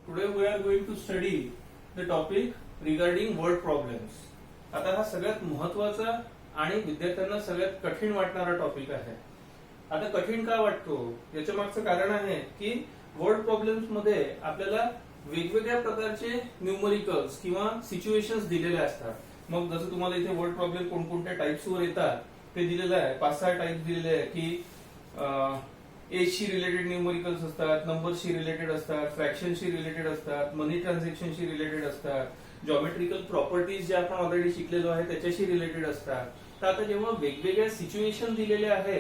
Today we are going to study the topic regarding word problems. आता हा सगळ्यात महत्वाचा आणि विद्यार्थ्यांना सगळ्यात कठीण वाटणारा टॉपिक आहे. आता कठीण का वाटतो याच्या मागचं कारण आहे की वर्ड प्रॉब्लेम्स मध्ये आपल्याला वेगवेगळ्या प्रकारचे न्यूमरिकल्स किंवा सिच्युएशन्स दिलेले असतात. मग जसं तुम्हाला इथे वर्ड प्रॉब्लेम कोणकोणत्या टाइप्स वर येतात ते दिलेलं आहे. 5-6 टाइप दिलेले आहे की एजशी रिलेटेड न्यूमरिकल्स असतात, नंबरशी रिलेटेड असतात, फ्रॅक्शनशी रिलेटेड असतात, मनी ट्रान्झॅक्शनशी रिलेटेड असतात, जॉमेट्रिकल प्रॉपर्टीज जे आपण ऑलरेडी शिकलेलो आहे त्याच्याशी रिलेटेड असतात. तर आता जेव्हा वेगवेगळ्या सिच्युएशन दिलेले आहे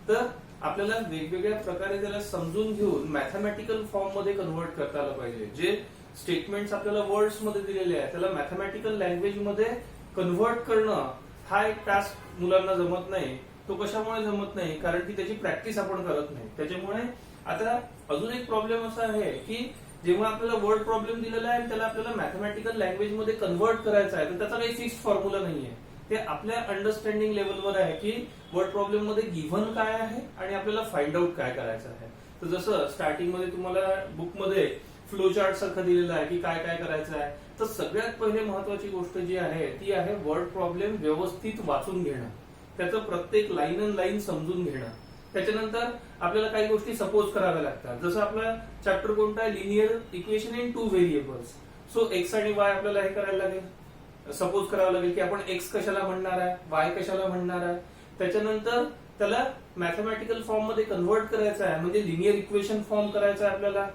तर आपल्याला वेगवेगळ्या प्रकारे त्याला समजून घेऊन मॅथमॅटिकल फॉर्म मध्ये कन्व्हर्ट करता आलं पाहिजे. जे स्टेटमेंट्स आपल्याला वर्ड्स मध्ये दिलेले आहे त्याला मॅथमॅटिकल लँग्वेज मध्ये कन्व्हर्ट करणं हा एक टास्क मुलांना जमत नाही. तो कशामुळे जमत नाही? कारण की त्याची प्रॅक्टिस आपण करत नाही. त्याच्यामुळे आता अजून एक प्रॉब्लेम असा आहे की जेव्हा आपल्याला वर्ड प्रॉब्लेम दिलेला आहे त्याला आपल्याला मॅथमॅटिकल लँग्वेज मध्ये कन्व्हर्ट करायचा आहे तर त्याचा काही फिक्स फॉर्म्युला नाहीये. ते आपल्या अंडरस्टँडिंग लेवलवर आहे की वर्ड प्रॉब्लेम मध्ये गिव्हन काय आहे आणि आपल्याला फाइंड आउट काय करायचं आहे. तर जसं स्टार्टिंग मध्ये तुम्हाला बुकमध्ये फ्लो चार्ट सारखं दिलेलं आहे की काय काय करायचं आहे. तर सगळ्यात पहिले महत्वाची गोष्ट जी आहे ती आहे वर्ड प्रॉब्लेम व्यवस्थित वाचून घेणं, त्याचं प्रत्येक लाईन अँड लाईन समजून घेणं. त्याच्यानंतर आपल्याला काही गोष्टी सपोज कराव्या लागतात. जसं आपला चॅप्टर कोणता आहे, linear equation in 2 variables. So x आणि वाय आपल्याला हे करायला लागेल, सपोज करावं लागेल की आपण एक्स कशाला म्हणणार आहे, वाय कशाला म्हणणार आहे. त्याच्यानंतर त्याला मॅथमॅटिकल फॉर्म मध्ये कन्व्हर्ट करायचं आहे, म्हणजे लिनियर इक्वेशन फॉर्म करायचं आहे आपल्याला.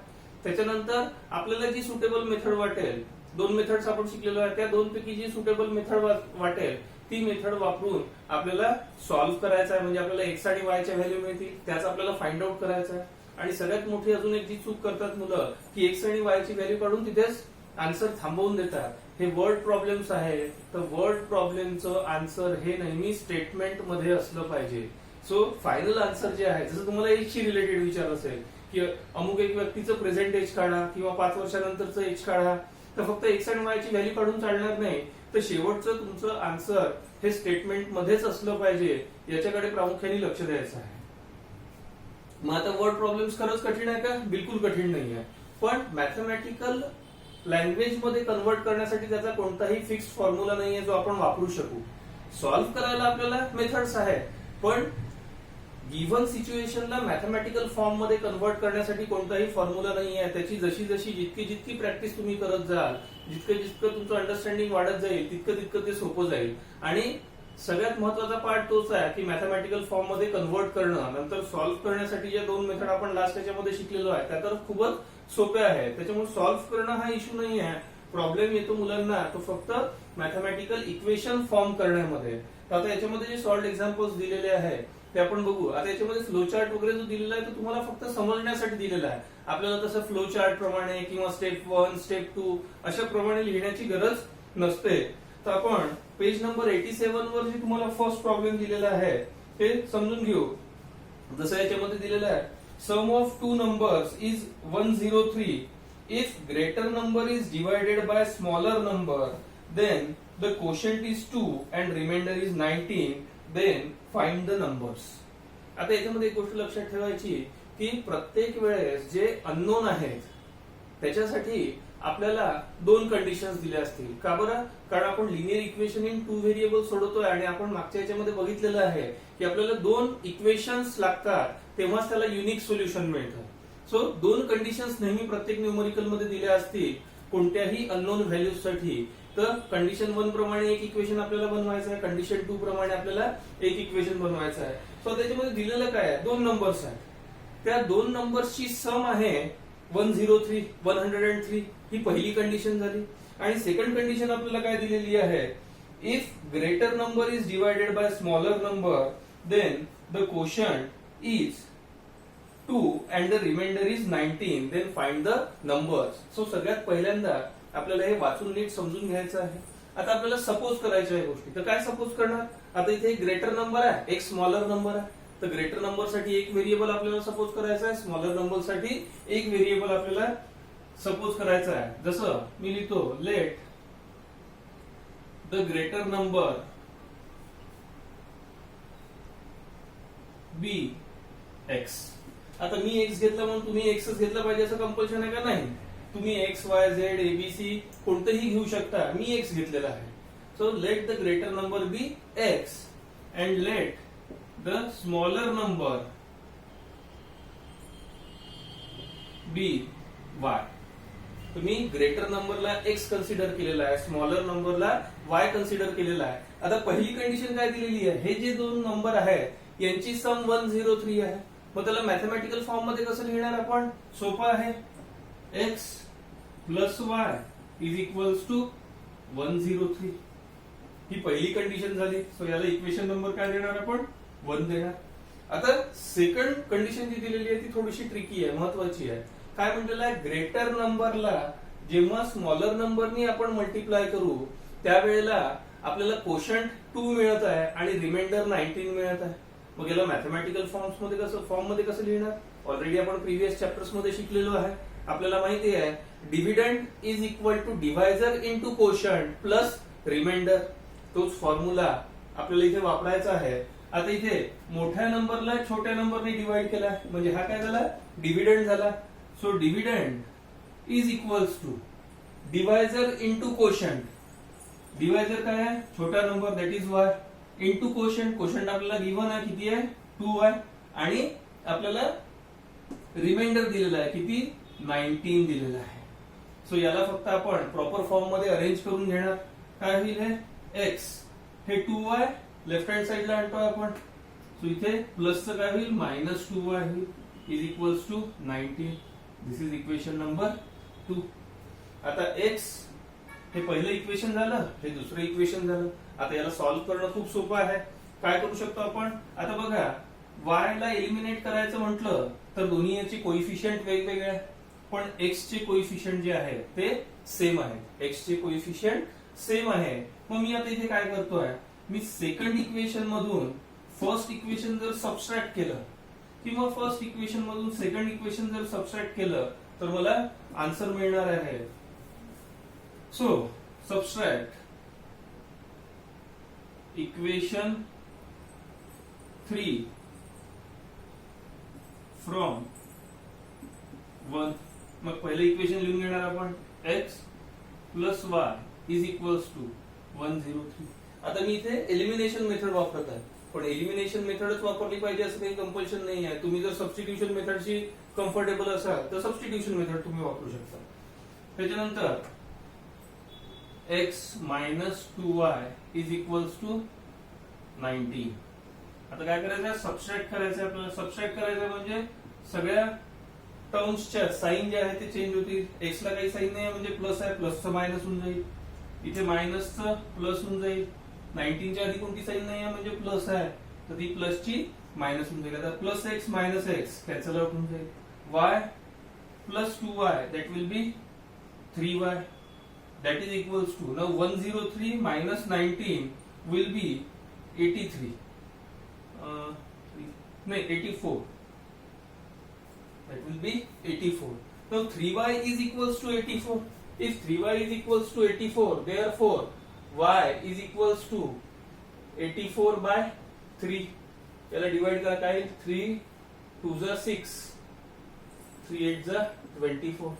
त्याच्यानंतर आपल्याला जी सुटेबल मेथड वाटेल, 2 मेथड्स आपण शिकलेलो आहे, त्या 2 पैकी जी सुटेबल मेथड वाटेल ती मेथड वापरून आपल्याला सॉल्व्ह करायचं आहे. म्हणजे आपल्याला एक्स आणि वायच्या व्हॅल्यू मिळतील त्याच आपल्याला फाइंड आउट करायचं आहे. आणि सगळ्यात मोठी अजून एक जी चूक करतात मुलं की एक्स आणि वायची व्हॅल्यू काढून तिथेच आन्सर थांबवून देतात. हे वर्ड प्रॉब्लेम्स आहे. तर वर्ड प्रॉब्लेमचं आन्सर हे नेहमी स्टेटमेंट मध्ये असलं पाहिजे. सो फायनल आन्सर जे आहे, जसं तुम्हाला एजशी रिलेटेड विचार असेल की अमुक एक व्यक्तीचं प्रेझेंट एज काढा किंवा 5 वर्षानंतरचं एज काढा, तर फक्त एक्स आणि वायची व्हॅल्यू काढून चालणार नाही. तर शेवटचं तुमचं आन्सर हे स्टेटमेंट मध्येच असलं पाहिजे, याच्याकडे प्रामुख्याने लक्ष द्यायचं आहे. मग आता वर्ड प्रॉब्लेम्स खरंच कठीण आहे का? बिलकुल कठीण नाही आहे. पण मॅथमॅटिकल लँग्वेज मध्ये कन्व्हर्ट करण्यासाठी त्याचा कोणताही फिक्स फॉर्म्युला नाहीये जो आपण वापरू शकू. सॉल्व्ह करायला आपल्याला मेथड्स आहेत, पण गिव्हन सिच्युएशनला मॅथमॅटिकल फॉर्म मध्ये कन्व्हर्ट करण्यासाठी कोणताही फॉर्म्युला नाही आहे. त्याची जशी जशी जितकी प्रॅक्टिस तुम्ही करत जाल, जितकं तुमचं अंडरस्टँडिंग वाढत जाईल तितकं ते सोपं जाईल. आणि सगळ्यात महत्वाचा पार्ट तोच आहे की मॅथमॅटिकल फॉर्म मध्ये कन्व्हर्ट करणं. नंतर सॉल्व्ह करण्यासाठी ज्या 2 मेथड आपण लास्ट याच्यामध्ये शिकलेलो आहे त्या तर खूपच सोप्या आहेत. त्याच्यामुळे सॉल्व्ह करणं हा इश्यू नाही आहे. प्रॉब्लेम येतो मुलांना तो फक्त मॅथमॅटिकल इक्वेशन फॉर्म करण्यामध्ये. तर आता याच्यामध्ये जे सॉल्व्ड एक्झाम्पल्स दिलेले आहे ते आपण बघू. आता याच्यामध्ये फ्लो चार्ट वगैरे जो दिलेला आहे तो तुम्हाला फक्त समजण्यासाठी दिलेला आहे. आपल्याला तसं फ्लो चार्ट प्रमाणे किंवा स्टेप 1 स्टेप 2 अशा प्रमाणे लिहिण्याची गरज नसते. तर आपण पेज नंबर 87 वर जे तुम्हाला फर्स्ट प्रॉब्लेम दिलेला आहे ते समजून घेऊ. जसं याच्यामध्ये दिलेलं आहे, sum of 2 numbers is 103. If greater number is divided by smaller number then the quotient is 2 and remainder is 19. Then find the numbers. आता याच्यामध्ये एक गोष्ट लक्षात ठेवायची की प्रत्येक वेळेस जे अननोन आहेत त्याच्यासाठी आपल्याला 2 कंडिशन्स दिल्या असतील. का बरं? कारण आपण लिनियर इक्वेशन इन 2 व्हेरिएबल सोडवतोय आणि आपण मागच्या याच्यामध्ये बघितलेलं आहे की आपल्याला 2 इक्वेशन्स लागतात तेव्हाच त्याला युनिक सोल्युशन मिळतं. सो 2 कंडिशन्स नेहमी प्रत्येक न्यूमरिकल मध्ये दिल्या असतील कोणत्याही अननोन व्हॅल्यूज साठी. तर कंडिशन 1 प्रमाणे एक इक्वेशन आपल्याला बनवायचं आहे, कंडिशन 2 प्रमाणे आपल्याला एक इक्वेशन बनवायचं आहे. सो त्याच्यामध्ये दिलेलं काय आहे, 2 नंबर्स आहेत. त्या 2 नंबर्सची सम आहे 103 ही पहिली कंडिशन झाली. आणि सेकंड कंडिशन आपल्याला काय दिलेली आहे, if greater number is divided by smaller number then the quotient is 2 and the remainder is 19. Then find the numbers. So सगळ्यात पहिल्यांदा आपल्याला हे वाचून नीट समजून घ्यायचं आहे. आता आपल्याला सपोज करायच्या आहे गोष्टी. तर काय सपोज करणार? आता इथे एक ग्रेटर नंबर आहे, एक स्मॉलर नंबर आहे. तर ग्रेटर नंबर साठी एक व्हेरिएबल आपल्याला सपोज करायचा आहे, स्मॉलर नंबर साठी एक व्हेरिएबल आपल्याला सपोज करायचा आहे. जसं मी लिहितो, let the greater number be x. आता मी एक्स घेतला म्हणून तुम्ही एक्सच घेतला पाहिजे असं कंपल्शन आहे का? नाही. तुम्ही एक्स वाय झेड एबीसी कोणतेही घेऊ शकता, मी एक्स घेतलेला आहे. So let the greater number be x and let the smaller number be y. तुम्ही ग्रेटर नंबरला एक्स कन्सिडर केलेला आहे, स्मॉलर नंबरला वाय कन्सिडर केलेला आहे. आता पहिली कंडिशन काय दिलेली आहे, हे जे दोन नंबर आहेत यांची सम 103 आहे. मग त्याला मॅथमॅटिकल फॉर्म मध्ये कसं लिहिणार आपण, सोपं आहे. X plus y is equals to 103. ही पहिली कंडिशन झाली. सो याला इक्वेशन नंबर काय देणार आपण, 1 देणार. आता सेकंड कंडिशन जी दिलेली आहे ती थोडीशी ट्रिकी आहे, महत्वाची आहे. काय म्हटलेलं आहे, ग्रेटर नंबरला जेव्हा स्मॉलर नंबरनी आपण मल्टिप्लाय करू त्यावेळेला आपल्याला कोशंट 2 मिळत आहे आणि रिमाइंडर 19 मिळत आहे. मग याला मॅथमॅटिकल फॉर्म मध्ये कसं लिहिणार, ऑलरेडी आपण प्रिव्हियस चॅप्टर्स मध्ये शिकलेलो आहे. आपल्याला माहिती आहे dividend is equal to divisor into quotient plus remainder. तोच फॉर्म्युला आपल्याला इथे वापरायचा आहे. आता इथे मोठ्या नंबरला छोट्या नंबरने डिवाइड केला म्हणजे हा काय झाला, डिव्हिडंड झाला. So dividend is equals to divisor into quotient. Divisor काय आहे, छोटा number that is y into quotient. Quotient आपल्याला गिव्हन आहे किती आहे, 2y आणि आपल्याला रिमाइंडर दिलेला आहे किती, 19 दिलेला आहे. सो याला फक्त आपण प्रॉपर फॉर्म मध्ये अरेंज करून घेणार. काय होईल, हे x हे 2y लेफ्ट हँड साइडला आणतोय आपण. सो इथे प्लसचं काय होईल, मायनस 2y होईल is equals to 19. This is equation number 2. आता x हे पहिलं इक्वेशन झालं, हे दुसरं इक्वेशन झालं. आता याला सॉल्व्ह करणं खूप सोपं आहे. काय करू शकतो आपण, आता बघा y ला एलिमिनेट करायचं म्हटलं तर दोन्ही याचे कोइफिशियंट वेगवेगळे आहे, पण x चे कोइफिशियंट जे आहे ते सेम आहे. x चे कोइफिशियंट सेम आहे. मग मी आता इथे काय करतोय, मी सेकंड इक्वेशन मधून फर्स्ट इक्वेशन जर सबस्ट्रॅक्ट केलं किंवा फर्स्ट इक्वेशन मधून सेकंड इक्वेशन जर सबस्ट्रॅक्ट केलं तर मला आन्सर मिळणार आहे. So subtract equation 3 from 1. मग पहिलं इक्वेशन लिहून घेणार आपण, x plus y is equals to 103. आता मी इथे एलिमिनेशन मेथड वापरत आहे, पण एलिमिनेशन मेथडच वापरली पाहिजे असं काही कंपल्शन नाही आहे. तुम्ही जर सबस्टिट्यूशन मेथडशी कम्फर्टेबल असाल तर सबस्टिट्यूशन मेथड तुम्ही वापरू शकता. त्याच्यानंतर x minus 2y is equals to 19. आता काय करायचं, सबस्ट्रॅक्ट करायचं आपल्याला. सबस्ट्रॅक्ट करायचं म्हणजे सगळ्या टर्म्सच्या साइन जे आहे ते चेंज होतील. x ला काही साइन नाही म्हणजे प्लस आहे, प्लसचं मायनस होऊन जाईल. इथे मायनसचं प्लस होऊन जाईल. 19 च्या आधी कोणती साइन नाही आहे म्हणजे प्लस आहे, तर ती प्लसची मायनस होऊन जाईल. आता plus x minus x cancel out होऊन जाईल. y plus 2y that will be 3y that is equals to, now 103 minus 19 will be 83. No, 84. That will be 84. Now 3y is equals to 84. If 3y is equals to 84, therefore y is equals to 84 by 3. याला divide करा, काय 3 2 जा 6, 3 8 जा 24.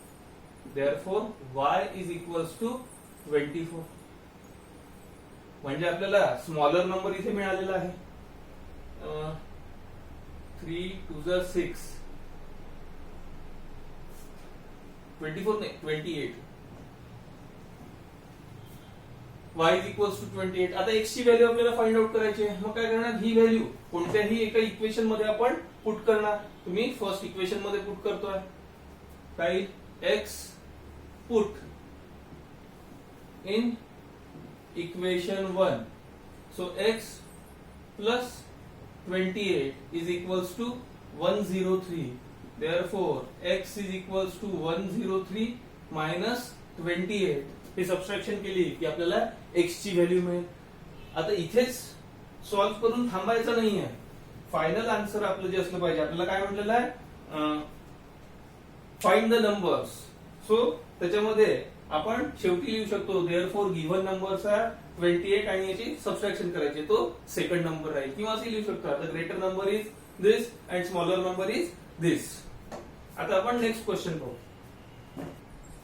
Therefore y is equals to 24. म्हणजे आपल्याला smaller number इथे मिळालेला आहे. 3 2 जा 6, 24 नाही 28. y is equals to 28. आता x ची व्हॅल्यू आपल्याला फाइंड आउट करायची आहे. मग काय करणार, ही व्हॅल्यू कोणत्याही एका इक्वेशन मध्ये आपण पुट करणार. तुम्ही फर्स्ट इक्वेशन मध्ये पुट करतोय, काय x put in equation 1. So x plus 28 is equals to 103. Therefore x is equals to 103 minus 28. हे सबट्रॅक्शन केली की आपल्याला x ची व्हॅल्यू मिळेल. आता इथेच सॉल्व्ह करून थांबायचं नाहीये. फायनल आन्सर आपलं जे असलं पाहिजे, आपल्याला काय म्हटलेलं आहे, फाइंड द नंबर्स. सो त्याच्यामध्ये आपण शेवटी लिहू शकतो देअरफॉर गिव्हन नंबर्स आर 28 आणि याची सबट्रॅक्शन करायची, तो सेकंड नंबर राहील. किंवा असे लिहू शकतो, आता greater number is this and smaller number is this. आता आपण नेक्स्ट क्वेश्चन पाहू.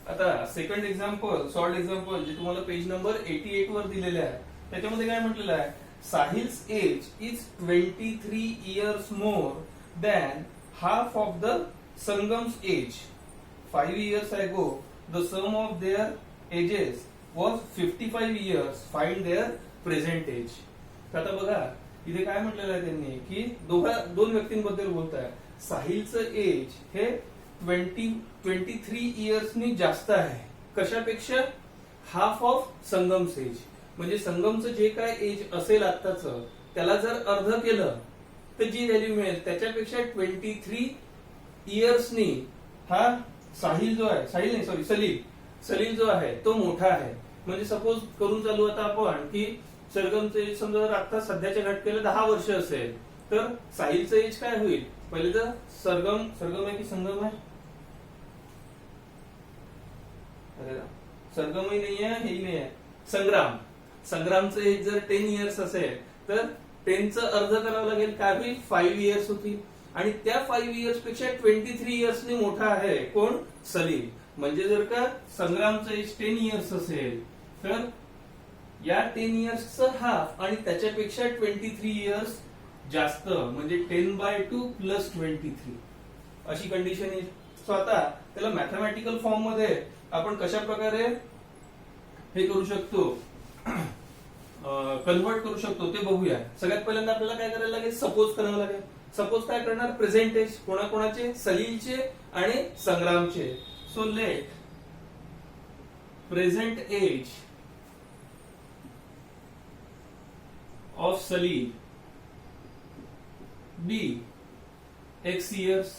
आता सेकंड एक्झाम्पल, शॉर्ट एक्झाम्पल जे तुम्हाला पेज नंबर 88 वर दिलेले आहे, त्याच्यामध्ये काय म्हटलेलं आहे, Sahil's age is 23 years more than half of the Sangam's age. 5 years ago the sum of their ages was 55 years. Find their present age. आता बघा इथे काय म्हटलेलं आहे त्यांनी की दोन व्यक्तींबद्दल बोलत आहे. साहिलचं एज हे 23 इयर्सनी जास्त आहे. कशापेक्षा? Half of Sangam's age. म्हणजे संगमचं जे काय एज असेल आत्ताच त्याला जर अर्ध केलं तर जी व्हॅल्यू मिळेल त्याच्यापेक्षा 23 इयर्सनी हा साहिल जो आहे, साहिल नाही सॉरी सलील जो आहे तो मोठा आहे. म्हणजे सपोज करून चालू आता आपण की सरगमचं एज समजा जर आता सध्याच्या घटकेला 10 वर्ष असेल तर साहिलचं एज काय होईल? पहिले तर सरगम आहे की संगम आहे? अरे सरगमही नाही आहे, हेही नाही आहे. संग्रामचं एज जर 10 इयर्स असेल तर 10चं अर्ध करावं लागेल. काय होईल? 5 इयर्स होतील. आणि त्या 5 इयर्स पेक्षा 23 इयर्सनी मोठा आहे कोण? सलील. म्हणजे जर का संग्रामचं एज 10 इयर्स असेल तर या 10 इयर्सचं हाफ आणि त्याच्यापेक्षा 23 इयर्स जास्त म्हणजे 10/2 + 23 अशी कंडिशन आहे. सो आता त्याला मॅथमॅटिकल फॉर्म मध्ये आपण कशा प्रकारे हे करू शकतो, कन्वर्ट करू शकतो ते बघूया. सगळ्यात पहिल्यांदा आपल्याला काय करायला लागेल? सपोज करावं लागेल. सपोज काय करणार? प्रेझेंट एज कोणाकोणाचे? सलीलचे आणि संग्रामचे. So let present age of Salil be x years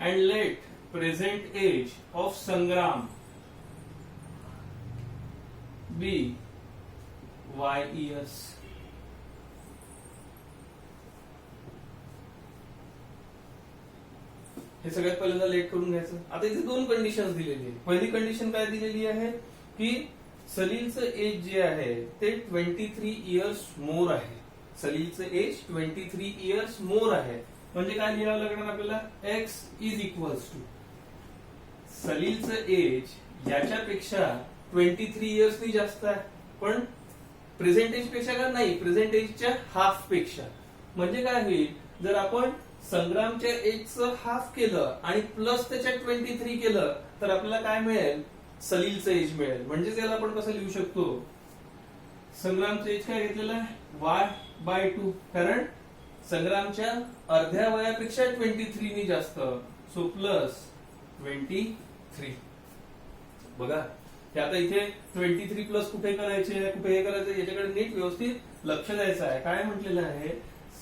and let present age of Sangram be y years. हे सगळ्यात पहिल्यांदा लेट करून घ्यायचं. आता इथे दोन कंडिशन्स दिलेली आहे. पहिली कंडिशन काय दिलेली आहे की सलीलचं एज जे आहे ते 23 इयर्स मोर आहे. सलीलचं एज 23 इयर्स मोर आहे. म्हणजे काय लिहावं लागणार आपल्याला? x इज इक्वल्स टू सलीलचं एज याच्यापेक्षा 23 इयर्सनी जास्त आहे, पण प्रेझेंट एज पेक्षा का नाही, प्रेझेंट एजच्या हाफ पेक्षा. म्हणजे काय होईल? जर आपण संग्रामच्या एजचं हाफ केलं आणि प्लस त्याच्या 23 केलं तर आपल्याला काय मिळेल? सलीलचं एज मिळेल. म्हणजे त्याला आपण कसं लिहू शकतो? संग्रामचं एज काय घेतलेलं आहे? y/2. कारण संग्रामच्या अर्ध्या वयापेक्षा 23 नी जास्त. So plus 23. बघा हे आता इथे 23 प्लस कुठे करायचे, कुठे हे करायचं, याच्याकडे नीट व्यवस्थित लक्ष द्यायचं आहे. काय म्हटलेलं आहे?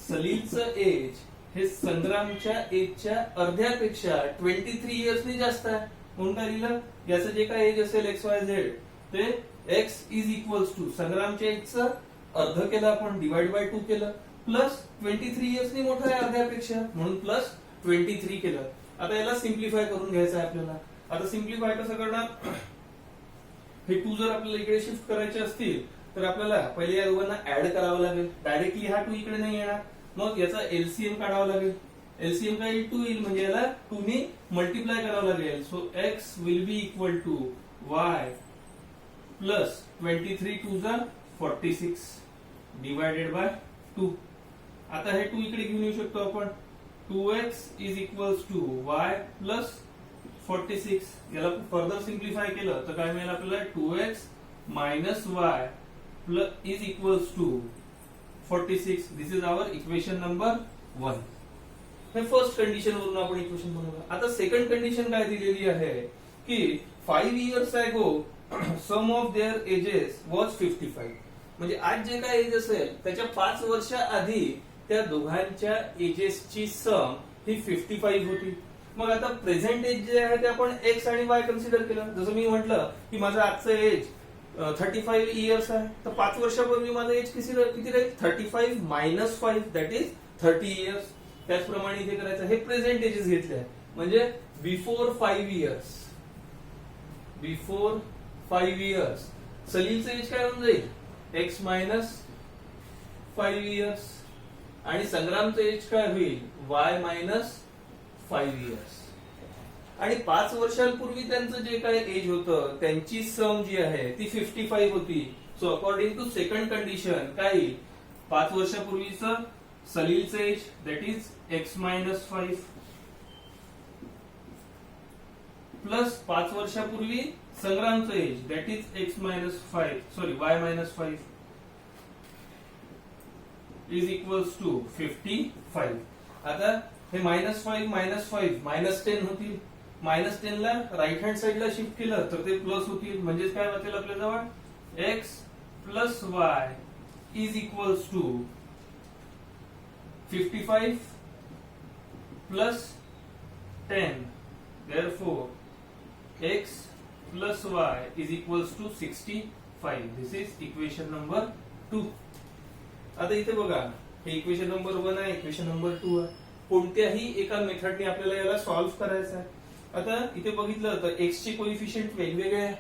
सलीलचं एज हे संग्रामच्या एजच्या अर्ध्यापेक्षा 23 इयर्सनी जास्त आहे. म्हणून काय लिहिलं? याचं जे काय एज असेल XYZ ते x इज इक्वल्स टू संग्रामच्या एजचं अर्ध केलं आपण, डिवाइड/2 केलं, प्लस 23 इयर्सनी मोठा आहे अर्ध्यापेक्षा म्हणून प्लस 23 केलं. आता याला सिम्प्लिफाय करून घ्यायचं आहे आपल्याला. आता सिम्प्लिफाय कसं करणार? हे 2 जर आपल्याला इकडे शिफ्ट करायचे असतील तर आपल्याला पहिले या दोघांना ऍड करावं लागेल. डायरेक्टली हा 2 इकडे नाही येणार. मग याचा LCM काढावा लागेल. LCM काय येईल? 2 येईल. म्हणजे याला 2 नी मल्टिप्लाय करावं लागेल. So x will be equal to y plus 23 2 जा 46 डिवायडेड बाय 2. आता हे 2 इकडे घेऊन येऊ शकतो आपण. 2x is equals to y plus 46. याला फर्दर सिम्प्लिफाय केलं तर काय मिळेल आपल्याला? 2x minus y plus is equals to 46. This is our equation number 1. हे फर्स्ट कंडिशन वरून आपण इक्वेशन बनवलं. आता सेकंड कंडिशन काय दिलेली आहे की 5 years ago sum of their ages was 55. म्हणजे आज जे काय एज असेल त्याच्या 5 वर्ष आधी त्या दोघांच्या एजेसची सम ही 55 होती. मग आता प्रेझेंट एज जे आहे ते आपण x आणि y कन्सिडर केलं. जसं मी म्हटलं की माझं आजचं एज 35 इयर्स आहे तर 5 वर्षापूर्वी माझं एज किती राहील? 35 मायनस 5 दॅट इज 30 इयर्स. त्याचप्रमाणे इथे करायचं. हे प्रेझेंट एजेस घेतले आहे म्हणजे बिफोर 5 इयर्स. बिफोर 5 इयर्स सलीलचं एज काय होऊन जाईल? x मायनस 5 इयर्स आणि संग्रामचं एज काय होईल? y minus 5 years. आणि 5 वर्षांपूर्वी त्यांचं जे काय एज होतं त्यांची सम जी आहे ती 55 होती. So according to second condition काय येईल, 5 वर्षापूर्वीचं सलीलचं age that is x-5 plus 5 वर्षापूर्वी संग्रामचं age that is y-5 is equals to 55. आता हे -5 -10 होतील. -10 ला राईट हँड साइडला शिफ्ट केलं तर ते प्लस होतील. म्हणजेच काय वाचेल आपल्या जवळ x plus y is equals to 55 plus 10. Therefore, x plus y is equals to 65. This is equation number 2. आता इथे बघा, हे इक्वेशन नंबर 1 आहे, इक्वेशन नंबर 2 आहे. कोणत्याही एका मेथडने आपल्याला याला सॉल्व्ह करायचं आहे. आता इथे बघितलं तर x चे कोइफिशियंट वेगवेगळे आहे.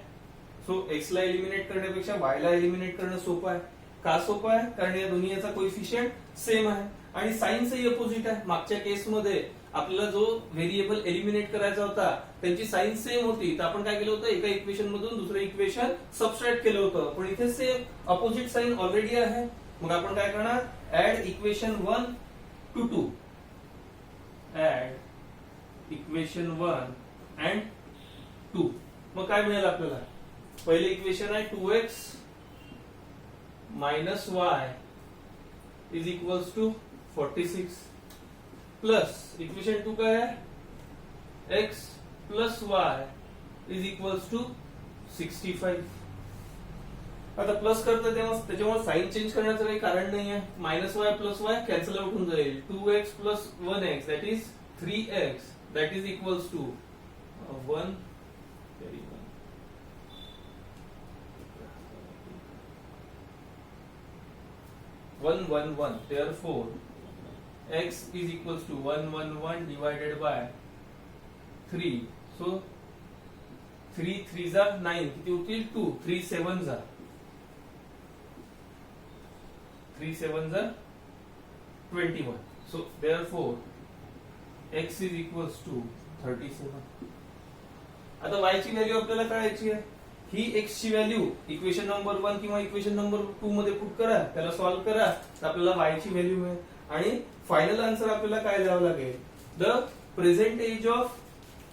सो x ला एलिमिनेट करण्यापेक्षा y ला एलिमिनेट करणं सोपं आहे. का सोपं आहे? कारण या दोन्हीचा कोइफिशियंट सेम आहे आणि साइनचंही अपोजिट आहे. मागच्या केसमध्ये आपल्याला जो व्हेरिएबल एलिमिनेट करायचा होता त्यांची साइन सेम होती, तर आपण काय केलं होतं, एका इक्वेशन मधून दुसरं इक्वेशन सबट्रॅक्ट केलं होतं. पण इथे सेम अपोजिट साइन ऑलरेडी आहे. मग आपण काय करणार, add equation 1 to 2. Add equation 1 and 2. मग काय मिळेल आपल्याला, पहिले इक्वेशन आहे 2x minus y is equals to 46 plus equation 2 काय आहे, x plus y is equals to 65. आता प्लस करतो तेव्हा त्याच्यामुळे साइन चेंज करण्याचं काही कारण नाही आहे. -y plus y cancel out होऊन जाईल. 2x plus 1x that is 3x that is equals to 1 111. Therefore, x is equals to 111 divided by 3. So 3 3s are 9. किती होतील 2. 3 7s are 21. So therefore x is equals to 37. आता y ची value आपल्याला काढायची आहे. ही x ची value equation number 1 किंवा equation number 2 मध्ये पुट करा, त्याला सॉल्व्ह करा, तर आपल्याला y ची व्हॅल्यू मिळेल. आणि फायनल आन्सर आपल्याला काय द्यावं लागेल, द प्रेझेंट एज ऑफ,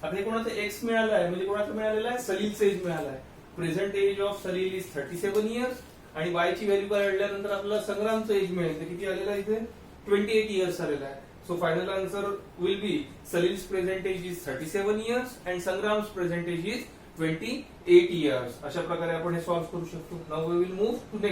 आता हे कोणाचं x मिळालं आहे, म्हणजे कोणाचं मिळालेलं आहे, सलीलचं एज मिळालं आहे. Present age of Salil is 37 years आणि y ची व्हॅल्यू काढल्यानंतर आपल्याला संग्रामचं एज मिळेल. तर किती आलेलं आहे इथे, 28 इयर्स आलेलं आहे. So final answer will be Salil's present age is 37 years and Sangram's present age is 28 years. अशा प्रकारे आपण हे सॉल्व्ह करू शकतो. Now we will move to next